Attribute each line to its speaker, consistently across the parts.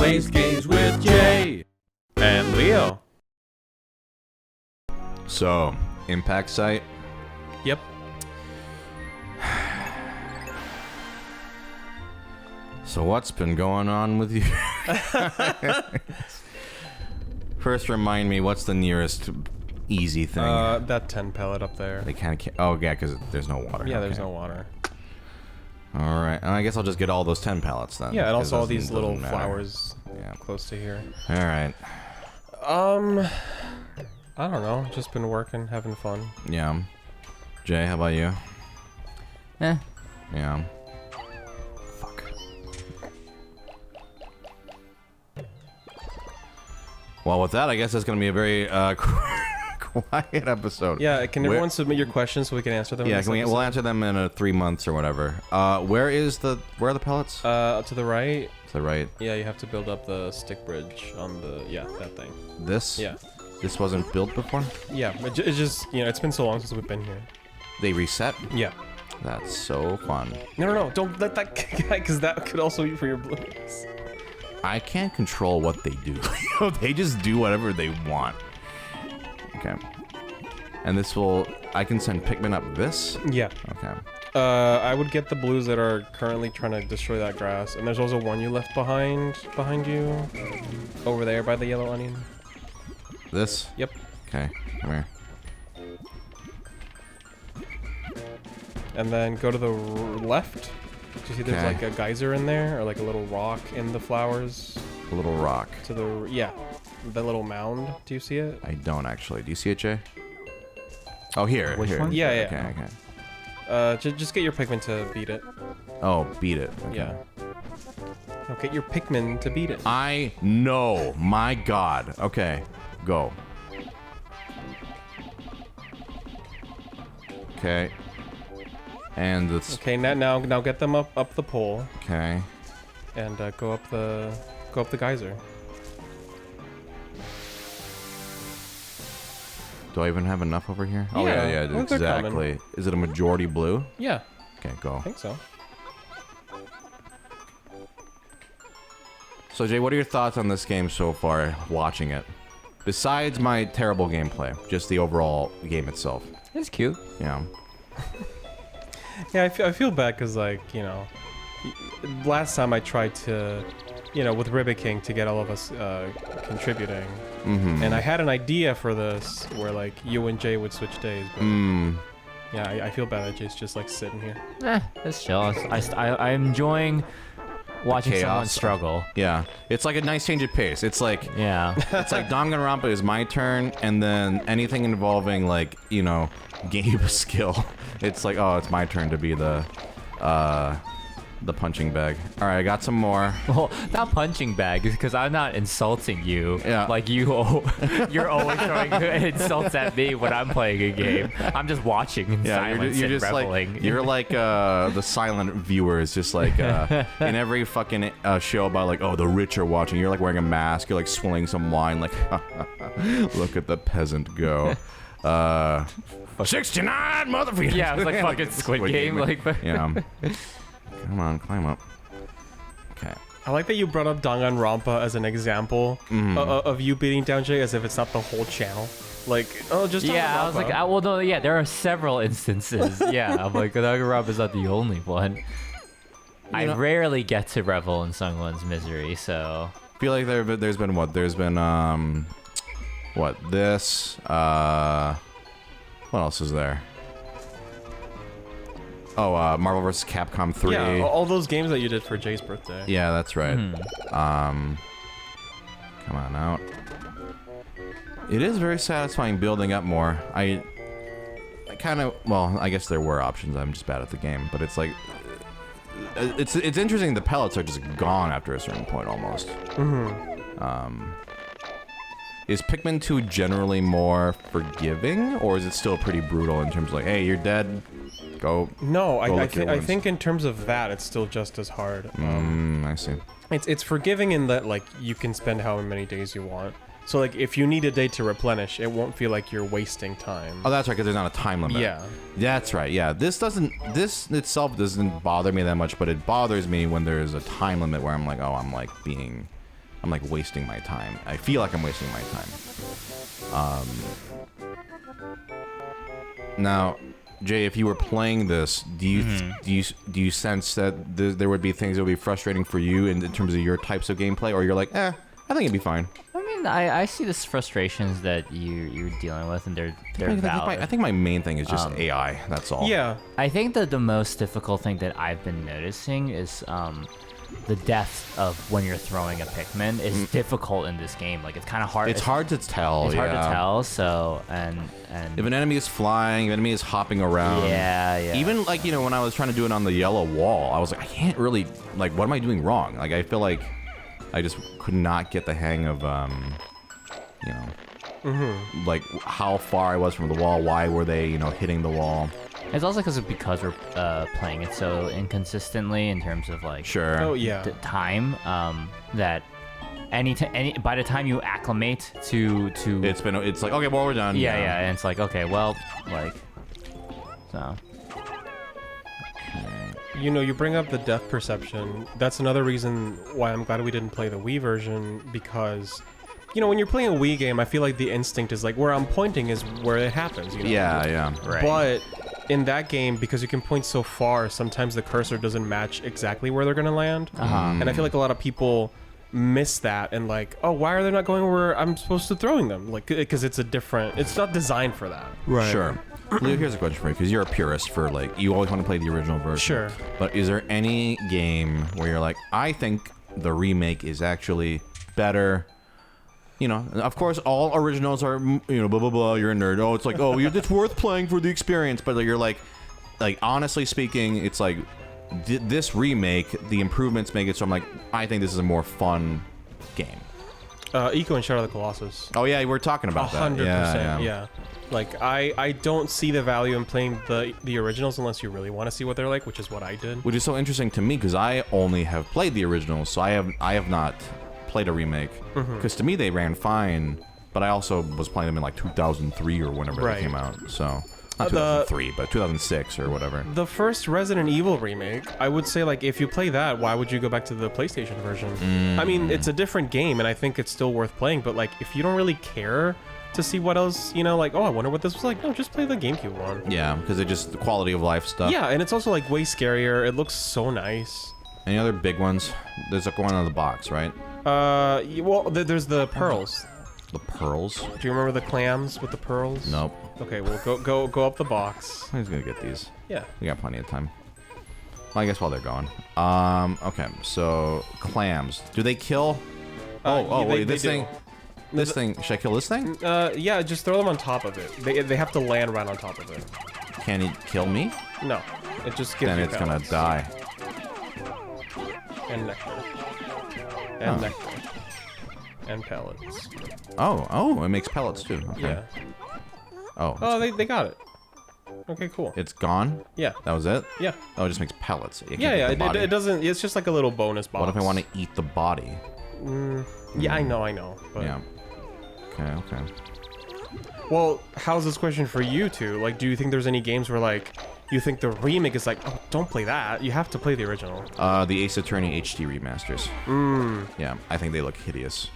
Speaker 1: plays games with Jay
Speaker 2: and Leo.
Speaker 3: So, impact site.
Speaker 2: Yep.
Speaker 3: So what's been going on with you? First, remind me, what's the nearest easy thing?
Speaker 2: That 10 pellet up there.
Speaker 3: They kind of can't. Oh, yeah, because there's no water.
Speaker 2: Yeah,
Speaker 3: okay.
Speaker 2: there's no water.
Speaker 3: All right, and I guess I'll just get all those 10 pallets then.
Speaker 2: Yeah, and also all these little
Speaker 3: matter.
Speaker 2: flowers close to here.
Speaker 3: All right.
Speaker 2: I don't know. Just been working, having fun.
Speaker 3: Yeah. Jay, how about you?
Speaker 1: Eh.
Speaker 3: Yeah. Fuck. Well, with that, I guess it's going to be a very quiet episode.
Speaker 2: Yeah, can everyone submit your questions so we can answer them?
Speaker 3: Yeah, we'll answer them in 3 months or whatever. Where are the pellets?
Speaker 2: To the right.
Speaker 3: To the right.
Speaker 2: Yeah, you have to build up the stick bridge on the that thing.
Speaker 3: This?
Speaker 2: Yeah.
Speaker 3: This wasn't built before?
Speaker 2: Yeah, it's just it's been so long since we've been here.
Speaker 3: They reset?
Speaker 2: Yeah.
Speaker 3: That's so fun.
Speaker 2: No, don't let that guy, because that could also be for your blues.
Speaker 3: I can't control what they do. They just do whatever they want. Okay. And this will... I can send Pikmin up this?
Speaker 2: Yeah.
Speaker 3: Okay.
Speaker 2: I would get the blues that are currently trying to destroy that grass. And there's also one you left behind you. Over there by the yellow onion.
Speaker 3: This?
Speaker 2: Yep.
Speaker 3: Okay. Come here.
Speaker 2: And then go to the left. Do you see there's like a geyser in there? Or like a little rock in the flowers?
Speaker 3: A little rock.
Speaker 2: To the... Yeah. The little mound. Do you see it?
Speaker 3: I don't actually. Do you see it, Jay? Oh, here.
Speaker 1: Which
Speaker 3: here.
Speaker 1: one?
Speaker 2: Yeah.
Speaker 3: Okay.
Speaker 2: Just get your Pikmin to beat it.
Speaker 3: Oh, beat it. Okay.
Speaker 2: Yeah. No, get your Pikmin to beat it.
Speaker 3: I know. My God. Okay. Go. Okay. And it's...
Speaker 2: Okay, now get them up the pole.
Speaker 3: Okay.
Speaker 2: And go up the geyser.
Speaker 3: Do I even have enough over here? Oh, yeah,
Speaker 2: I think they're
Speaker 3: exactly.
Speaker 2: coming.
Speaker 3: Is it a majority blue?
Speaker 2: Yeah.
Speaker 3: Okay, go.
Speaker 2: I think so.
Speaker 3: So, Jay, what are your thoughts on this game so far, watching it? Besides my terrible gameplay, just the overall game itself.
Speaker 1: It's cute.
Speaker 3: Yeah.
Speaker 2: Yeah, I feel bad because, like, last time I tried to, with Ribbit King to get all of us contributing.
Speaker 3: Mm-hmm.
Speaker 2: And I had an idea for this where, like, you and Jay would switch days. But yeah, I feel bad that Jay's just, like, sitting here.
Speaker 1: It's chill. I'm enjoying watching someone struggle.
Speaker 3: Yeah. It's like a nice change of pace. It's like...
Speaker 1: Yeah.
Speaker 3: It's like Danganronpa is my turn, and then anything involving, like, game skill. It's like, oh, it's my turn to be the punching bag. All right, I got some more.
Speaker 1: Well, not punching bag, because I'm not insulting you.
Speaker 3: Yeah.
Speaker 1: Like you're always throwing insults at me when I'm playing a game. I'm just watching in silence
Speaker 3: you're
Speaker 1: and
Speaker 3: just
Speaker 1: reveling.
Speaker 3: like you're like the silent viewers, just like in every fucking show about like, oh, the rich are watching. You're like wearing a mask. You're like swilling some wine. Like, look at the peasant go. 69 motherfucker.
Speaker 1: Yeah, it was like fucking Squid Game. Like,
Speaker 3: yeah. Come on, climb up. Okay.
Speaker 2: I like that you brought up Danganronpa as an example of you beating down Jay as if it's not the whole channel. Like, oh, just
Speaker 1: yeah, I was like, well, no, yeah, there are several instances. Yeah, I'm like, Danganronpa's not the only one. I rarely get to revel in someone's misery, so...
Speaker 3: I feel like there's been what? There's been, what? This, what else is there? Oh, Marvel vs. Capcom 3.
Speaker 2: Yeah, all those games that you did for Jay's birthday.
Speaker 3: Yeah, that's right. Come on out. It is very satisfying building up more. I kind of, well, I guess there were options. I'm just bad at the game, but it's like, it's interesting. The pellets are just gone after a certain point, almost. Is Pikmin 2 generally more forgiving, or is it still pretty brutal in terms of like, hey, you're dead, go?
Speaker 2: No, I think in terms of that, it's still just as hard.
Speaker 3: I see.
Speaker 2: It's forgiving in that like you can spend however many days you want. So like if you need a day to replenish, it won't feel like you're wasting time.
Speaker 3: Oh, that's right, because there's not a time limit.
Speaker 2: Yeah.
Speaker 3: That's right, yeah. This itself doesn't bother me that much, but it bothers me when there's a time limit where I'm like, oh, I'm like being I'm like wasting my time. I feel like I'm wasting my time. Now, Jay, if you were playing this, do you sense that there would be things that would be frustrating for you in terms of your types of gameplay, or you're like, I think it'd be fine?
Speaker 1: I mean, I see the frustrations that you're dealing with, and they're valid.
Speaker 3: I think my main thing is just AI. That's all.
Speaker 2: Yeah.
Speaker 1: I think that the most difficult thing that I've been noticing is the depth of when you're throwing a Pikmin is difficult in this game. Like, it's kind of hard.
Speaker 3: It's hard to tell.
Speaker 1: It's hard to tell. So and
Speaker 3: if an enemy is flying, if an enemy is hopping around.
Speaker 1: Yeah.
Speaker 3: Even like when I was trying to do it on the yellow wall, I was like, I can't really like. What am I doing wrong? Like, I feel like I just could not get the hang of like how far I was from the wall. Why were they hitting the wall?
Speaker 1: It's also because we're playing it so inconsistently in terms of like
Speaker 2: Oh yeah.
Speaker 1: time. That by the time you acclimate to
Speaker 3: it's like, okay, well, we're done.
Speaker 1: Yeah, and it's like, okay, well, like, so.
Speaker 2: You bring up the depth perception. That's another reason why I'm glad we didn't play the Wii version, because when you're playing a Wii game, I feel like the instinct is like where I'm pointing is where it happens.
Speaker 3: Yeah.
Speaker 1: Right.
Speaker 2: But in that game, because you can point so far, sometimes the cursor doesn't match exactly where they're gonna land. And I feel like a lot of people miss that and like, oh, why are they not going where I'm supposed to throwing them? Like, because it's not designed for that.
Speaker 3: Right. Sure. Leo, here's a question for you, because you're a purist for like, you always want to play the original version.
Speaker 2: Sure.
Speaker 3: But is there any game where you're like, I think the remake is actually better? Of course, all originals are, blah, blah, blah, you're a nerd. Oh, it's like, oh, it's worth playing for the experience. But you're like honestly speaking, it's like, this remake, the improvements make it so I'm like, I think this is a more fun game.
Speaker 2: Eco and Shadow of the Colossus.
Speaker 3: Oh, yeah, we're talking about that.
Speaker 2: 100%, yeah. Like, I don't see the value in playing the originals unless you really want to see what they're like, which is what I did.
Speaker 3: Which is so interesting to me, because I only have played the originals, so I have not played a remake, because to me they ran fine, but I also was playing them in like 2003 or whenever they came out, so not 2003 but 2006 or whatever.
Speaker 2: The first Resident Evil remake, I would say, like, if you play that, why would you go back to the PlayStation version? I mean, it's a different game and I think it's still worth playing, but like, if you don't really care to see what else, like, oh, I wonder what this was like, no, just play the GameCube one.
Speaker 3: Yeah, because it just, the quality of life stuff.
Speaker 2: Yeah, and it's also like way scarier. It looks so nice.
Speaker 3: Any other big ones? There's like one on the box, right?
Speaker 2: Well, there's the pearls.
Speaker 3: The pearls?
Speaker 2: Do you remember the clams with the pearls?
Speaker 3: Nope.
Speaker 2: Okay, well, go up the box.
Speaker 3: Who's gonna get these?
Speaker 2: Yeah.
Speaker 3: We got plenty of time. Well, I guess while they're going. Okay, so clams. Do they kill? Wait, this thing. This thing. Should I kill this thing?
Speaker 2: Yeah, just throw them on top of it. They have to land right on top of it.
Speaker 3: Can it kill me?
Speaker 2: No, it just gives
Speaker 3: Then
Speaker 2: you
Speaker 3: it's
Speaker 2: pellets.
Speaker 3: gonna die.
Speaker 2: And nectar. And nectar. And pellets.
Speaker 3: Oh, it makes pellets too. Okay.
Speaker 2: Yeah.
Speaker 3: Oh,
Speaker 2: they got it. Okay, cool.
Speaker 3: it's gone?
Speaker 2: Yeah.
Speaker 3: That was it?
Speaker 2: Yeah.
Speaker 3: Oh, it just makes pellets. It can't
Speaker 2: Yeah,
Speaker 3: eat the body.
Speaker 2: it doesn't. It's just like a little bonus box.
Speaker 3: What if I want to eat the body?
Speaker 2: Yeah, I know. But...
Speaker 3: Yeah. Okay.
Speaker 2: Well, how's this question for you two? Like, do you think there's any games where, like, you think the remake is like, oh, don't play that. You have to play the original.
Speaker 3: The Ace Attorney HD remasters. Yeah, I think they look hideous.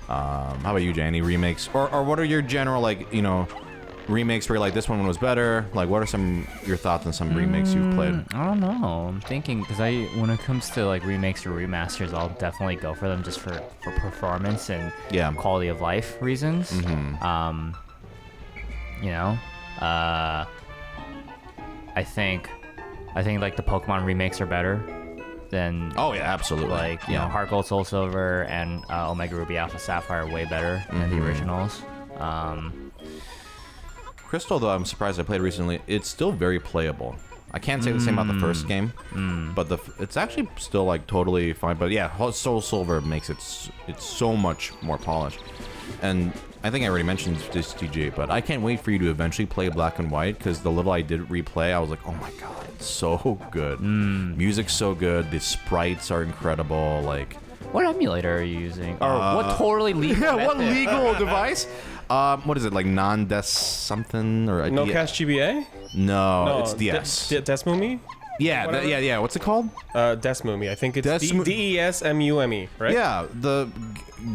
Speaker 3: How about you, Jay? Any remakes? Or what are your general, like, remakes where you're like, this one was better? Like, what are your thoughts on some remakes you've played?
Speaker 1: I don't know. I'm thinking, because when it comes to like remakes or remasters, I'll definitely go for them just for performance and quality of life reasons. I think like the Pokemon remakes are better than
Speaker 3: absolutely.
Speaker 1: Like Heart Gold, Soul Silver, and Omega Ruby Alpha Sapphire are way better than the originals.
Speaker 3: Crystal, though, I'm surprised I played recently. It's still very playable. I can't say the same about the first game, but it's actually still like totally fine. But yeah, Soul Silver makes it's so much more polished. And I think I already mentioned this to TJ, but I can't wait for you to eventually play Black and White, because the level I did replay, I was like, oh my god, it's so good. Music's so good. The sprites are incredible. Like,
Speaker 1: what emulator are you using? Or what totally legal?
Speaker 3: Yeah, what legal device? What is it, like non-des something or
Speaker 2: No Cache GBA?
Speaker 3: No, it's DS.
Speaker 2: Desmumi?
Speaker 3: Yeah, yeah. What's it called?
Speaker 2: Desmumi. I think it's DESMUME, right?
Speaker 3: Yeah,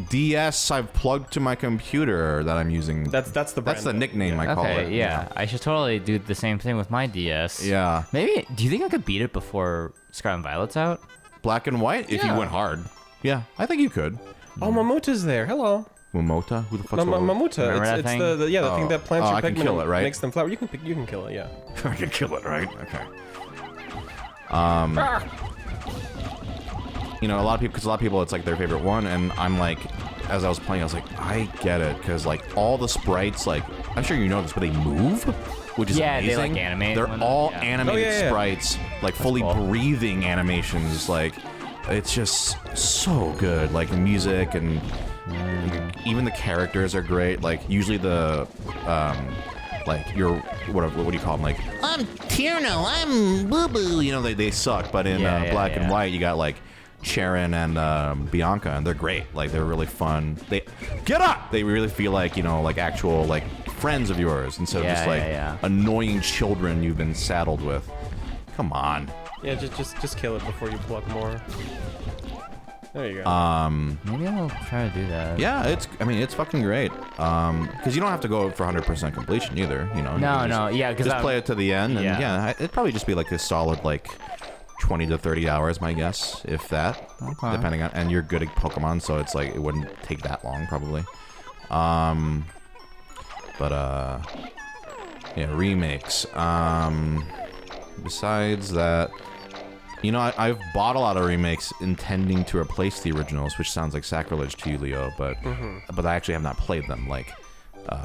Speaker 3: DS I've plugged to my computer that I'm using.
Speaker 2: That's the brand.
Speaker 3: That's the nickname I call it.
Speaker 1: Okay, yeah. I should totally do the same thing with my DS.
Speaker 3: Yeah.
Speaker 1: Maybe. Do you think I could beat it before Scarlet and Violet's out?
Speaker 3: Black and white, if you
Speaker 2: Yeah.
Speaker 3: went hard. Yeah, I think you could.
Speaker 2: Oh, Mamuta's there. Hello.
Speaker 3: Momota? Who the fuck's
Speaker 2: Mamuta.
Speaker 1: Remember that
Speaker 2: It's
Speaker 1: thing?
Speaker 2: the thing that plants
Speaker 3: Oh,
Speaker 2: your
Speaker 3: I can
Speaker 2: Pikmin
Speaker 3: kill it, right?
Speaker 2: makes them flower. You can kill it. Yeah.
Speaker 3: I can kill it, right? Okay. You know, a lot of people, it's like their favorite one, and I'm like, as I was playing, I was like, I get it, because like all the sprites, like, I'm sure you know this, but they move, which is amazing.
Speaker 1: they like animate.
Speaker 3: They're all
Speaker 1: yeah.
Speaker 3: animated sprites, like fully
Speaker 1: cool.
Speaker 3: breathing animations, like, it's just so good, like the music and even the characters are great. Like usually the like your what do you call them? Like I'm Tierno, I'm Boo Boo. You know they suck, but in Black and White you got like Sharon and Bianca, and they're great. Like they're really fun. They get up. They really feel like like actual like friends of yours instead of just like annoying children you've been saddled with. Come on.
Speaker 2: Yeah, just kill it before you pluck more. There you go.
Speaker 1: Maybe I'll try to do that.
Speaker 3: Yeah, it's fucking great. Because you don't have to go for 100% completion either. You know.
Speaker 1: Because
Speaker 3: just play it to the end, and it'd probably just be like a solid like 20 to 30 hours, my guess, if that.
Speaker 1: Okay.
Speaker 3: Depending on, and you're good at Pokemon, so it's like it wouldn't take that long probably. Yeah, remakes. Besides that, I've bought a lot of remakes intending to replace the originals, which sounds like sacrilege to you, Leo, but I actually have not played them. Like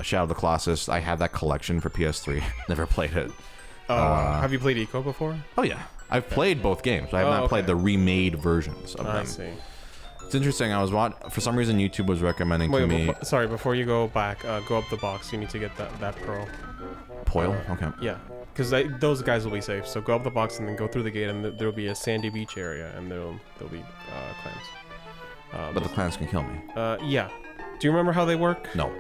Speaker 3: Shadow of the Colossus, I have that collection for PS3. Never played it.
Speaker 2: Have you played Eco before?
Speaker 3: Oh yeah, I've played both games. I have not played the remade versions of them.
Speaker 2: I see.
Speaker 3: It's interesting. I was for some reason YouTube was recommending to me.
Speaker 2: Sorry, before you go back, go up the box. You need to get that pearl.
Speaker 3: Poil? Okay.
Speaker 2: Yeah, because those guys will be safe. So go up the box and then go through the gate, and there'll be a sandy beach area, and there'll be clams.
Speaker 3: But the clans can kill me.
Speaker 2: Yeah. Do you remember how they work?
Speaker 3: No.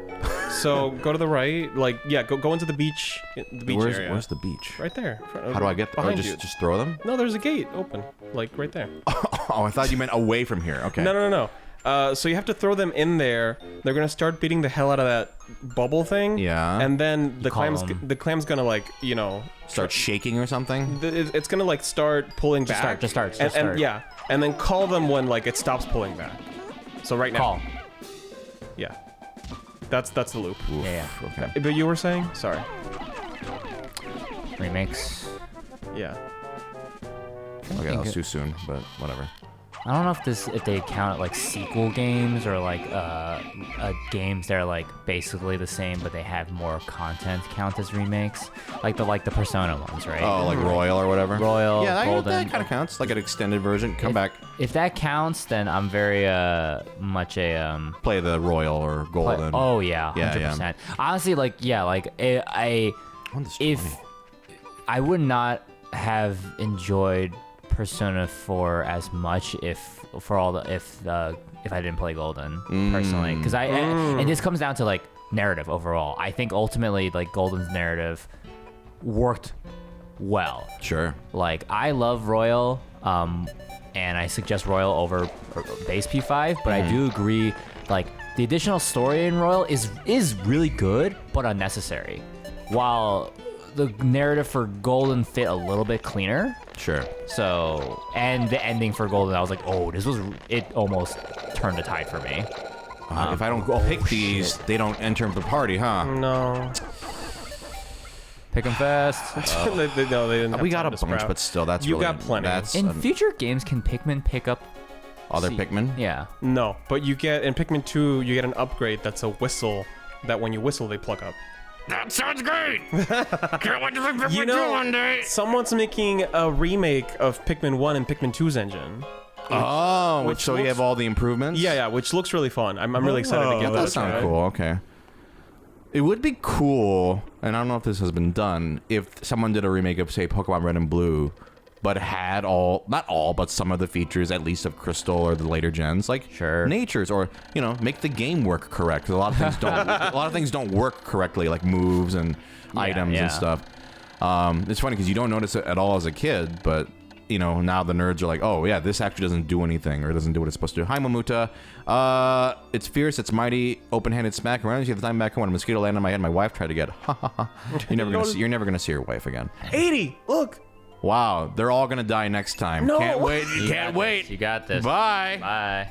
Speaker 2: So go to the right, go into the beach. Area.
Speaker 3: Where's the beach?
Speaker 2: Right there.
Speaker 3: How do I get there?
Speaker 2: Behind
Speaker 3: Oh, just throw them?
Speaker 2: No, there's a gate open, like right there.
Speaker 3: Oh, I thought you meant away from here. Okay.
Speaker 2: No. So you have to throw them in there. They're gonna start beating the hell out of that bubble thing.
Speaker 3: Yeah.
Speaker 2: And then the clam's gonna
Speaker 3: start shaking or something.
Speaker 2: It's gonna start pulling back.
Speaker 1: Just start.
Speaker 2: And yeah, and then call them when it stops pulling back. So right now.
Speaker 1: Call.
Speaker 2: Yeah. That's the loop.
Speaker 3: Oof,
Speaker 1: Yeah.
Speaker 3: Okay.
Speaker 2: But you were saying? Sorry.
Speaker 1: Remakes.
Speaker 2: Yeah.
Speaker 3: Okay, that was too soon, but whatever.
Speaker 1: I don't know if they count like sequel games or like games that are basically the same but they have more content count as remakes, like the Persona ones, right?
Speaker 3: Oh, like Royal or whatever.
Speaker 1: Royal,
Speaker 3: yeah,
Speaker 1: Golden.
Speaker 3: that kind of counts, like an extended version. Come back.
Speaker 1: If that counts, then I'm very much a
Speaker 3: play the Royal or Golden.
Speaker 1: Oh yeah, 100%.
Speaker 3: Yeah.
Speaker 1: Honestly, if I would not have enjoyed Persona 4 as much if I didn't play Golden personally, because and this comes down to narrative overall. I think ultimately Golden's narrative worked well.
Speaker 3: Sure.
Speaker 1: I love Royal, and I suggest Royal over base P5, but I do agree the additional story in Royal is really good but unnecessary, while the narrative for Golden fit a little bit cleaner.
Speaker 3: Sure.
Speaker 1: So, and the ending for Golden, I was like, oh, it almost turned the tide for me.
Speaker 3: If I don't pick these, they don't enter the party, huh?
Speaker 2: No.
Speaker 1: Pick 'em fast.
Speaker 2: No, they didn't. Have
Speaker 3: We got
Speaker 2: time
Speaker 3: a
Speaker 2: to
Speaker 3: bunch,
Speaker 2: sprout.
Speaker 3: but still, that's
Speaker 2: You
Speaker 3: really,
Speaker 2: got plenty.
Speaker 3: That's
Speaker 1: In future games, can Pikmin pick up
Speaker 3: other Pikmin?
Speaker 1: Yeah.
Speaker 2: No, but you get in Pikmin 2, you get an upgrade that's a whistle that when you whistle they pluck up.
Speaker 3: That sounds great. Can't wait to see Pikmin 2 one day.
Speaker 2: Someone's making a remake of Pikmin 1 and Pikmin 2's engine.
Speaker 3: Oh, so you have all the improvements?
Speaker 2: Yeah, which looks really fun. I'm really excited to give
Speaker 3: that
Speaker 2: that a
Speaker 3: sounds
Speaker 2: try.
Speaker 3: cool. Okay. It would be cool, and I don't know if this has been done, if someone did a remake of, say, Pokemon Red and Blue, but had not all, but some of the features, at least of Crystal or the later gens, Nature's, or make the game work correct. 'Cause a lot of things don't. A lot of things don't work correctly, like moves and items and stuff. It's funny because you don't notice it at all as a kid, but now the nerds are like, oh yeah, this actually doesn't do anything or doesn't do what it's supposed to do. Hi, Mamuta. It's fierce, it's mighty, open-handed smack. Reminds me of the time back when a mosquito landed on my head, my wife tried to get. You're never gonna see your wife again.
Speaker 2: 80. Look.
Speaker 3: Wow, they're all gonna die next time.
Speaker 2: No.
Speaker 3: Can't wait.
Speaker 1: You
Speaker 3: Can't
Speaker 1: got
Speaker 3: wait.
Speaker 1: this. You got this.
Speaker 3: Bye.
Speaker 1: Bye.